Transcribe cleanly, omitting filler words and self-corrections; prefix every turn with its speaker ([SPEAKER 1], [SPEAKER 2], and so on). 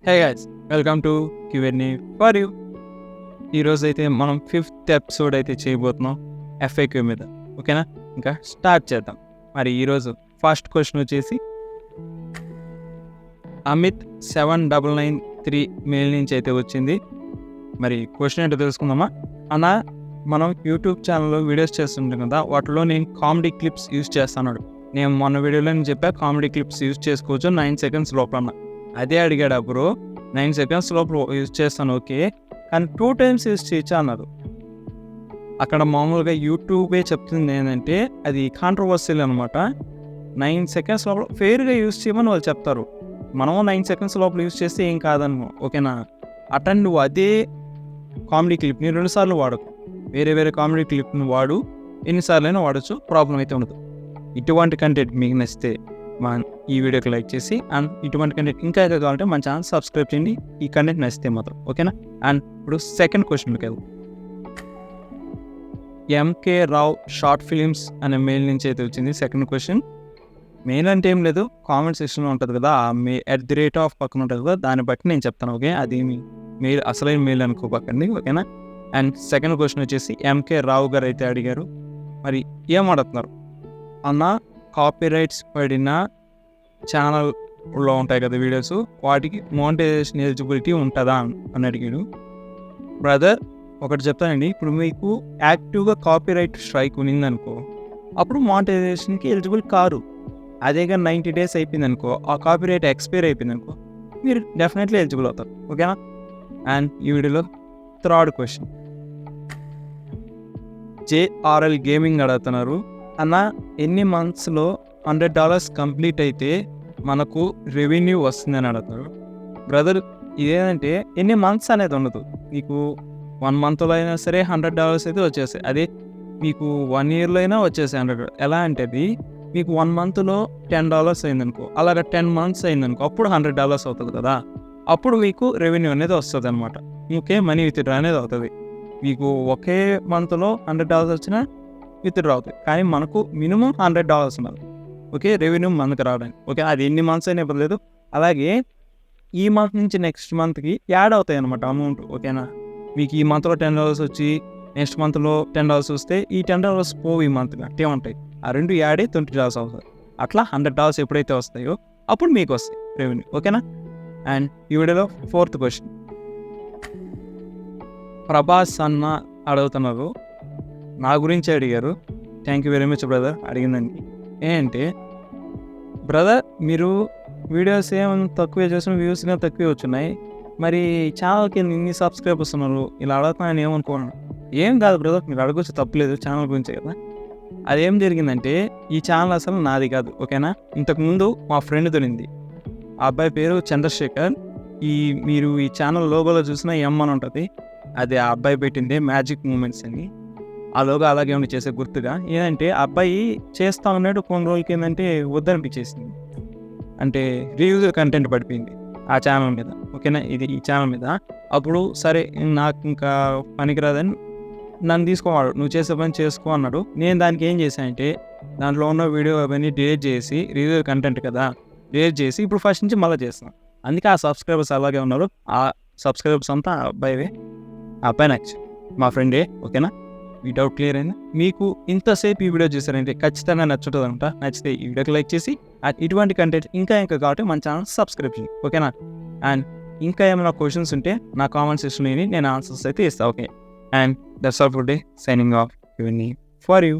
[SPEAKER 1] Hey guys, welcome to Q&A for you. ఈరోజు అయితే మనం 5th ఎపిసోడ్ అయితే చేయబోతున్నాం FAQ మీద. ఓకేనా, ఇంకా స్టార్ట్ చేద్దాం. మరి ఈరోజు ఫస్ట్ క్వశ్చన్ వచ్చేసి అమిత్ 7993 మెయిల్ నుంచి అయితే వచ్చింది. మరి క్వశ్చన్ ఏంటో తెలుసుకుందామా? అన్న, మనం యూట్యూబ్ ఛానల్లో వీడియోస్ చేస్తుంటాం కదా, వాటిలో నేను కామెడీ క్లిప్స్ యూజ్ చేస్తాను. నేను మొన్న వీడియోలో నేను చెప్పా కామెడీ క్లిప్స్ యూజ్ చేసుకోవచ్చు 9 seconds లోపల. అదే అడిగాడు బ్రో, 9 seconds లోపల యూజ్ చేస్తాను ఓకే, కానీ 2 times యూజ్ చేయొచ్చా అన్నారు. అక్కడ మామూలుగా యూట్యూబే చెప్తుంది ఏంటంటే అది కాంట్రవర్సియల్ అనమాట. 9 seconds లోపల ఫెయిర్గా యూజ్ చేయమని వాళ్ళు చెప్తారు. మనము 9 seconds లోపల యూజ్ చేస్తే ఏం కాదను, ఓకేనా? అటెండ్ నువ్వు అదే కామెడీ క్లిప్ని 2 సార్లు వాడకు. వేరే కామెడీ క్లిప్ని వాడు, ఎన్నిసార్లు అయినా వాడచ్చు, ప్రాబ్లం అయితే ఉండదు. ఇటువంటి కంటెంట్ మీకు నచ్చితే ఈ వీడియోకి లైక్ చేసి, అండ్ ఇటువంటి కంటెంట్ ఇంకా కావాలంటే మన ఛానల్ సబ్స్క్రైబ్ చేయండి, ఈ కంటెంట్ నచ్చితే మాత్రం, ఓకేనా? అండ్ ఇప్పుడు సెకండ్ క్వశ్చన్కి వెళ్దాం. MK రావ్ షార్ట్ ఫిలిమ్స్ అనే మెయిల్ నుంచి అయితే వచ్చింది సెకండ్ క్వశ్చన్. మెయిల్ అంటే ఏం లేదు, కామెంట్ సెక్షన్లో ఉంటుంది కదా, ఆ @ పక్కన ఉంటుంది కదా, దాన్ని బట్టి నేను చెప్తాను. ఓకే, అది మెయిల్ అసలైన మెయిల్ అనుకోపక్కండి, ఓకేనా? అండ్ సెకండ్ క్వశ్చన్ వచ్చేసి MK రావ్ గారు అయితే అడిగారు. మరి ఏం అడుగుతున్నారు అన్న, కాపీరైట్స్ పడిన ఛానల్లో ఉంటాయి కదా వీడియోస్, వాటికి మోనిటైజేషన్ ఎలిజిబిలిటీ ఉంటుందా అని అడిగాడు. బ్రదర్, ఒకటి చెప్తానండి, ఇప్పుడు మీకు యాక్టివ్గా కాపీరైట్ స్ట్రైక్ ఉన్నిందనుకో, అప్పుడు మోనిటైజేషన్కి ఎలిజిబుల్ కారు. అదేగా 90 days అయిపోయింది అనుకో, ఆ కాపీరైట్ ఎక్స్పైర్ అయిపోయింది అనుకో, మీరు డెఫినెట్లీ ఎలిజిబుల్ అవుతారు, ఓకేనా? అండ్ ఈ వీడియోలో థర్డ్ క్వశ్చన్ JRL గేమింగ్ అడుగుతున్నారు. అన్న, ఎన్ని మంత్స్లో $100 కంప్లీట్ అయితే మనకు రెవెన్యూ వస్తుందని అడుగుతారు. బ్రదర్, ఇదేంటంటే ఎన్ని మంత్స్ అనేది ఉండదు. మీకు 1 monthలో అయినా సరే $100 అయితే వచ్చేస్తాయి. అదే మీకు 1 yearలో అయినా వచ్చేసాయి $100. ఎలా అంటే అది మీకు 1 monthలో $10 అయిందనుకో, అలాగే 10 months అయిందనుకో, అప్పుడు $100 అవుతుంది కదా, అప్పుడు మీకు రెవెన్యూ అనేది వస్తుంది అనమాట. మీకే మనీ విత్డ్రా అనేది అవుతుంది. మీకు ఒకే మంత్లో $100 వచ్చినా విత్డ్రా అవుతుంది, కానీ మనకు మినిమం $100 ఉండాలి, ఓకే, రెవెన్యూ మనకు రావడానికి. ఓకే, అది ఎన్ని మంత్స్ అయినా ఇవ్వలేదు. అలాగే ఈ మంత్ నుంచి నెక్స్ట్ మంత్కి యాడ్ అవుతాయి అనమాట అమౌంట్, ఓకేనా? మీకు ఈ మంత్లో $10 వచ్చి నెక్స్ట్ మంత్లో $10 వస్తే ఈ $10 పోవు, ఈ మంత్కి అట్టే ఉంటాయి. ఆ రెండు యాడే $20 అవుతుంది. అట్లా $100 ఎప్పుడైతే వస్తాయో అప్పుడు మీకు వస్తాయి రెవెన్యూ, ఓకేనా? అండ్ ఈ వీడియోలో ఫోర్త్ క్వశ్చన్ ప్రభాస్ అన్న అడుగుతున్నారు. నా గురించి అడిగారు. Thank you very much brother అడిగిందండి. ఏంటంటే, బ్రదర్, మీరు వీడియోస్ ఏం తక్కువే చేసిన, వ్యూస్ తక్కువే వచ్చున్నాయి, మరి ఛానల్కి ఇన్ని సబ్స్క్రైబర్స్ ఉన్నారు, ఇలా అడుగుతున్నాను ఏమనుకోను. ఏం కాదు బ్రదర్, మీరు అడగొచ్చు, తప్పులేదు, ఛానల్ గురించే కదా. అదేం జరిగిందంటే, ఈ ఛానల్ అసలు నాది కాదు, ఓకేనా? ఇంతకుముందు మా ఫ్రెండ్ దొరింది. ఆ అబ్బాయి పేరు చంద్రశేఖర్. మీరు ఈ ఛానల్ లోగోలో చూసిన M అని ఉంటుంది, అది ఆ అబ్బాయి పెట్టిందే, మ్యాజిక్ మూమెంట్స్ అని. ఆ లోగో అలాగే ఉండి చేసే గుర్తుగా. ఏంటంటే ఆ అబ్బాయి చేస్తా ఉన్నాడు, కొన్ని రోజులకి ఏంటంటే వద్దనిపించేసింది, అంటే రీయూజర్ కంటెంట్ పడిపోయింది ఆ ఛానల్ మీద, ఓకేనా? ఈ ఛానల్ మీద. అప్పుడు సరే, నాకు ఇంకా పనికిరాదని నన్ను తీసుకోవాడు, నువ్వు చేసే పని చేసుకో అన్నాడు. నేను దానికి ఏం చేశానంటే, దాంట్లో ఉన్న వీడియో అవన్నీ డిలీట్ చేసి, రీయూజర్ కంటెంట్ కదా, డిలీట్ చేసి ఇప్పుడు ఫస్ట్ నుంచి మళ్ళీ చేస్తున్నాను. అందుకే ఆ సబ్స్క్రైబర్స్ అలాగే ఉన్నారు. ఆ సబ్స్క్రైబర్స్ అంతా ఆ అబ్బాయివే, ఆ అబ్బాయి నచ్చి మా ఫ్రెండే, ఓకేనా? ఈ డౌట్ క్లియర్ అయింది. మీకు ఇంతసేపు ఈ వీడియో చూసారంటే ఖచ్చితంగా నచ్చుతుంది అనమాట. నచ్చితే ఈ వీడియోకి లైక్ చేసి, ఇటువంటి కంటెంట్ ఇంకా కాబట్టి మన ఛానల్ సబ్స్క్రైబ్ చేయండి, ఓకేనా? అండ్ ఇంకా ఏమైనా క్వశ్చన్స్ ఉంటే నా కామెంట్ సెక్షన్లో నేను ఆన్సర్స్ అయితే ఇస్తాను, okay? And that's all for day. Signing off, for you.